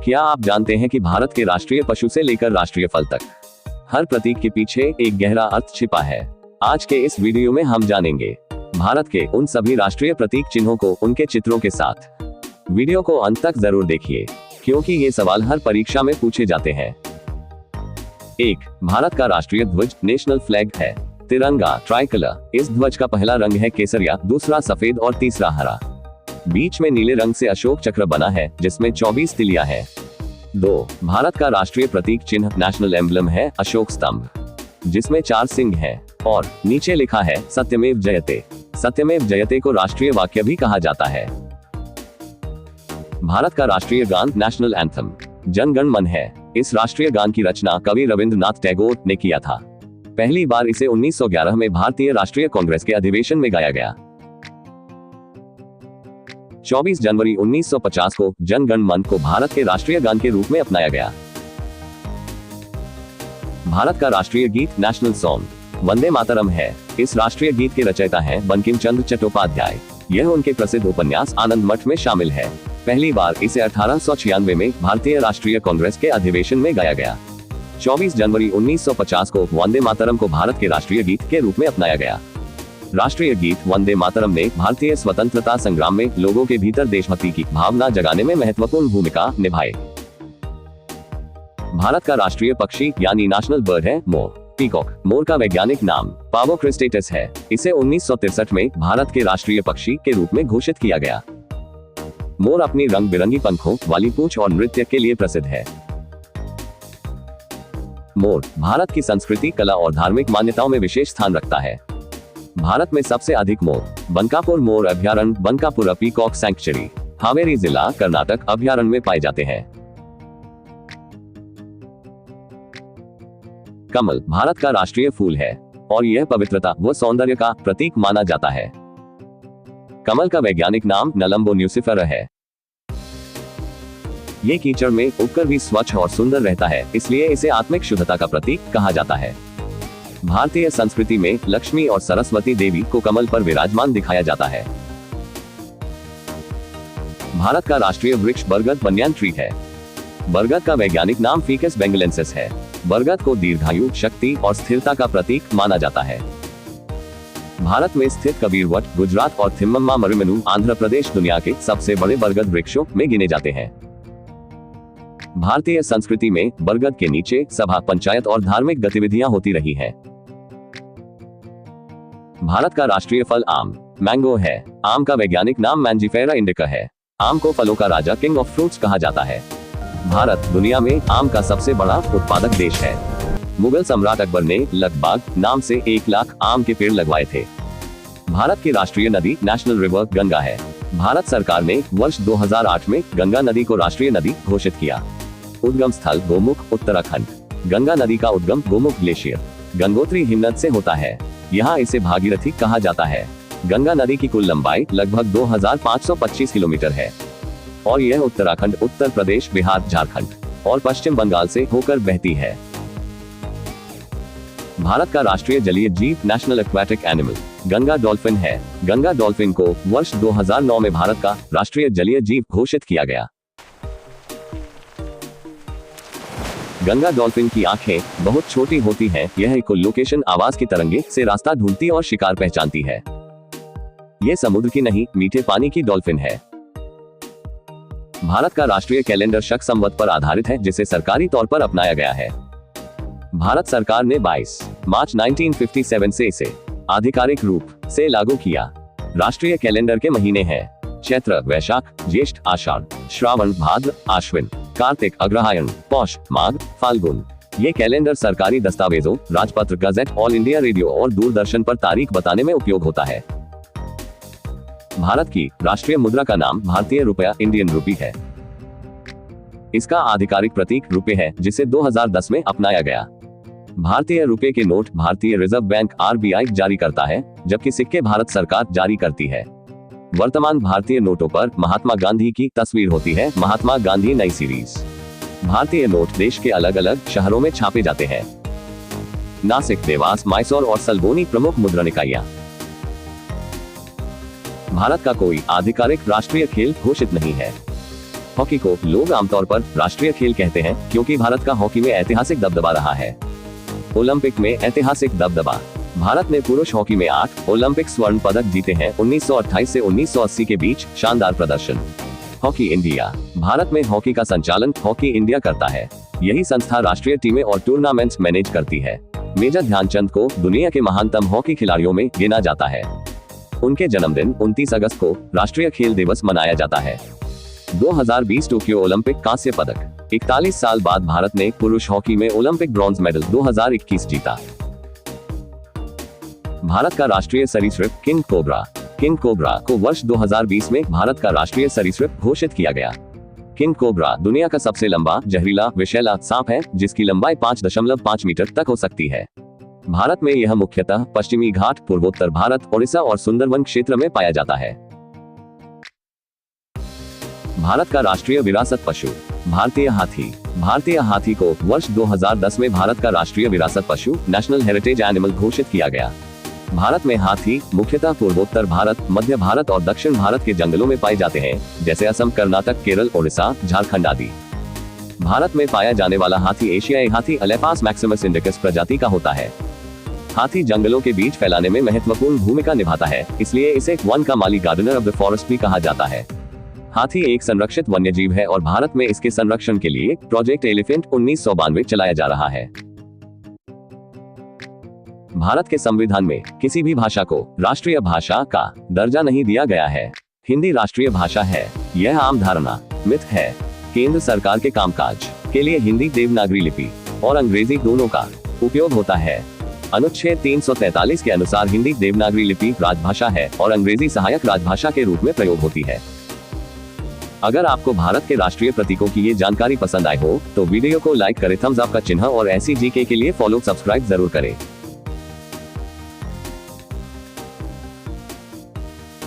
क्या आप जानते हैं कि भारत के राष्ट्रीय पशु से लेकर राष्ट्रीय फल तक हर प्रतीक के पीछे एक गहरा अर्थ छिपा है। आज के इस वीडियो में हम जानेंगे भारत के उन सभी राष्ट्रीय प्रतीक चिन्हों को उनके चित्रों के साथ। वीडियो को अंत तक जरूर देखिए, क्योंकि ये सवाल हर परीक्षा में पूछे जाते हैं। 1. भारत का राष्ट्रीय ध्वज नेशनल फ्लैग है तिरंगा ट्राइकलर। इस ध्वज का पहला रंग है केसरिया, दूसरा सफेद और तीसरा हरा। बीच में नीले रंग से अशोक चक्र बना है जिसमें 24 तिलियां हैं। 2. भारत का राष्ट्रीय प्रतीक चिन्ह नेशनल एम्बलम है अशोक स्तंभ, जिसमें 4 सिंह हैं और नीचे लिखा है सत्यमेव जयते। सत्यमेव जयते को राष्ट्रीय वाक्य भी कहा जाता है। भारत का राष्ट्रीय गान नेशनल एंथम जन गण मन है। इस राष्ट्रीय गान की रचना कवि रविंद्रनाथ टैगोर ने किया था। पहली बार इसे 1911 में भारतीय राष्ट्रीय कांग्रेस के अधिवेशन में गाया गया। 24 जनवरी 1950 को जन गण मन को भारत के राष्ट्रीय गान के रूप में अपनाया गया। भारत का राष्ट्रीय गीत नेशनल सॉन्ग वंदे मातरम है। इस राष्ट्रीय गीत के रचयिता हैं बंकिम चंद्र चट्टोपाध्याय। यह उनके प्रसिद्ध उपन्यास आनंद मठ में शामिल है। पहली बार इसे 1896 में भारतीय राष्ट्रीय कांग्रेस के अधिवेशन में गाया गया। 24 जनवरी 1950 को वंदे मातरम को भारत के राष्ट्रीय गीत के रूप में अपनाया गया। राष्ट्रीय गीत वंदे मातरम ने भारतीय स्वतंत्रता संग्राम में लोगों के भीतर देशभक्ति की भावना जगाने में महत्वपूर्ण भूमिका निभाई। भारत का राष्ट्रीय पक्षी यानी नेशनल बर्ड है मोर पीकॉक। मोर का वैज्ञानिक नाम पावो क्रिस्टेटस है। इसे 1963 में भारत के राष्ट्रीय पक्षी के रूप में घोषित किया गया। मोर अपनी रंग बिरंगी पंखों वाली पूंछ और नृत्य के लिए प्रसिद्ध है। मोर भारत की संस्कृति, कला और धार्मिक मान्यताओं में विशेष स्थान रखता है। भारत में सबसे अधिक मोर बनकापुर मोर अभयारण्य बनकापुर पीकॉक सैंक्चुरी हावेरी जिला कर्नाटक अभयारण्य में पाए जाते हैं। कमल भारत का राष्ट्रीय फूल है और यह पवित्रता व सौंदर्य का प्रतीक माना जाता है। कमल का वैज्ञानिक नाम नलम्बो न्यूसिफेरा है। ये कीचड़ में उगकर भी स्वच्छ और सुंदर रहता है, इसलिए इसे आत्मिक शुद्धता का प्रतीक कहा जाता है। भारतीय संस्कृति में लक्ष्मी और सरस्वती देवी को कमल पर विराजमान दिखाया जाता है। भारत का राष्ट्रीय वृक्ष बरगद बनियान ट्री है। बरगद का वैज्ञानिक नाम फिकस बेंगलेंसिस है। बरगद को दीर्घायु, शक्ति और स्थिरता का प्रतीक माना जाता है। भारत में स्थित कबीरवट गुजरात और थिम्मम्मा मरिमेनु आंध्र प्रदेश दुनिया के सबसे बड़े बरगद वृक्षों में गिने जाते हैं। भारतीय संस्कृति में बरगद के नीचे सभा, पंचायत और धार्मिक गतिविधियां होती रही हैं। भारत का राष्ट्रीय फल आम मैंगो है। आम का वैज्ञानिक नाम मैंजिफेरा इंडिका है। आम को फलों का राजा किंग ऑफ फ्रूट्स कहा जाता है। भारत दुनिया में आम का सबसे बड़ा उत्पादक देश है। मुगल सम्राट अकबर ने लगबाग नाम से 1 लाख आम के पेड़ लगवाए थे। भारत की राष्ट्रीय नदी नेशनल रिवर गंगा है। भारत सरकार ने वर्ष 2008 में गंगा नदी को राष्ट्रीय नदी घोषित किया। उद्गम स्थल गोमुख उत्तराखंड। गंगा नदी का उद्गम गोमुख ग्लेशियर गंगोत्री हिमनद से होता है। यहाँ इसे भागीरथी कहा जाता है। गंगा नदी की कुल लंबाई लगभग 2525 किलोमीटर है और यह उत्तराखंड, उत्तर प्रदेश, बिहार, झारखंड और पश्चिम बंगाल से होकर बहती है। भारत का राष्ट्रीय जलीय जीव national aquatic animal Ganga dolphin है। गंगा डॉल्फिन को वर्ष 2009 में भारत का राष्ट्रीय जलीय जीव घोषित किया गया। गंगा डॉल्फिन की आंखें बहुत छोटी होती हैं। यह इकोलोकेशन आवाज की तरंगे से रास्ता ढूंढती और शिकार पहचानती है। यह समुद्र की नहीं, मीठे पानी की डॉल्फिन है। भारत का राष्ट्रीय कैलेंडर शक संवत पर आधारित है, जिसे सरकारी तौर पर अपनाया गया है। भारत सरकार ने 22 मार्च 1957 से इसे आधिकारिक रूप से लागू किया। राष्ट्रीय कैलेंडर के महीने हैं चैत्र, वैशाख, ज्येष्ठ, आषाढ़, श्रावण, भाद्र, आश्विन, कार्तिक, अग्रहायण, पौष, माघ, फाल्गुन। ये कैलेंडर सरकारी दस्तावेजों, राजपत्र, गजेट, ऑल इंडिया रेडियो और दूरदर्शन पर तारीख बताने में उपयोग होता है। भारत की राष्ट्रीय मुद्रा का नाम भारतीय रुपया इंडियन रूपी है। इसका आधिकारिक प्रतीक रुपये है, जिसे 2010 में अपनाया गया। भारतीय रुपये के नोट भारतीय रिजर्व बैंक RBI जारी करता है, जबकि सिक्के भारत सरकार जारी करती है। वर्तमान भारतीय नोटों पर महात्मा गांधी की तस्वीर होती है। महात्मा गांधी नई सीरीज। भारतीय नोट देश के अलग अलग शहरों में छापे जाते हैं। नासिक, देवास, मैसूर और सल्बोनी प्रमुख मुद्रण इकाइयां। भारत का कोई आधिकारिक राष्ट्रीय खेल घोषित नहीं है। हॉकी को लोग आमतौर पर राष्ट्रीय खेल कहते हैं क्योंकि भारत का हॉकी में ऐतिहासिक दबदबा रहा है। ओलंपिक में ऐतिहासिक दबदबा। भारत ने पुरुष हॉकी में 8 ओलंपिक स्वर्ण पदक जीते हैं। 1928 से 1980 के बीच शानदार प्रदर्शन। Hockey India. भारत में हॉकी का संचालन हॉकी इंडिया करता है। यही संस्था राष्ट्रीय टीमें और टूर्नामेंट्स मैनेज करती है। मेजर ध्यानचंद को दुनिया के महानतम हॉकी खिलाड़ियों में गिना जाता है। उनके जन्मदिन 29 अगस्त को राष्ट्रीय खेल दिवस मनाया जाता है। 2020 टोक्यो ओलंपिक कांस्य पदक। 41 साल बाद भारत ने पुरुष हॉकी में ओलंपिक ब्रॉन्ज मेडल 2021 जीता। भारत का राष्ट्रीय सरीसृप किंग कोबरा। किंग कोबरा को वर्ष 2020 में भारत का राष्ट्रीय सरीसृप घोषित किया गया। किंग कोबरा दुनिया का सबसे लंबा जहरीला विषैला सांप है, जिसकी लंबाई 5.5 मीटर तक हो सकती है। भारत में यह मुख्यतः पश्चिमी घाट, पूर्वोत्तर भारत, ओडिशा और सुंदरवन क्षेत्र में पाया जाता है। भारत का राष्ट्रीय विरासत पशु भारतीय हाथी। भारतीय हाथी को वर्ष 2010 में भारत का राष्ट्रीय विरासत पशु नेशनल हेरिटेज एनिमल घोषित किया गया। भारत में हाथी मुख्यतः पूर्वोत्तर भारत, मध्य भारत और दक्षिण भारत के जंगलों में पाए जाते हैं, जैसे असम, कर्नाटक, केरल, ओडिशा, झारखंड आदि। भारत में पाया जाने वाला हाथी एशियाई हाथी एलेफास मैक्सिमस इंडिकस प्रजाति का होता है। हाथी जंगलों के बीच फैलाने में महत्वपूर्ण भूमिका निभाता है, इसलिए इसे वन का माली, गार्डनर ऑफ द फॉरेस्ट भी कहा जाता है। हाथी एक संरक्षित वन्यजीव है और भारत में इसके संरक्षण के लिए प्रोजेक्ट एलिफेंट 1992 चलाया जा रहा है। भारत के संविधान में किसी भी भाषा को राष्ट्रीय भाषा का दर्जा नहीं दिया गया है। हिंदी राष्ट्रीय भाषा है, यह आम धारणा मिथ है। केंद्र सरकार के कामकाज के लिए हिंदी देवनागरी लिपि और अंग्रेजी दोनों का उपयोग होता है। अनुच्छेद 343 के अनुसार हिंदी देवनागरी लिपि राजभाषा है और अंग्रेजी सहायक राजभाषा के रूप में प्रयोग होती है। अगर आपको भारत के राष्ट्रीय प्रतीकों की ये जानकारी पसंद आई हो तो वीडियो को लाइक करें, थम्स अप का चिन्ह और ऐसी जीके के लिए फॉलो सब्सक्राइब जरूर करें।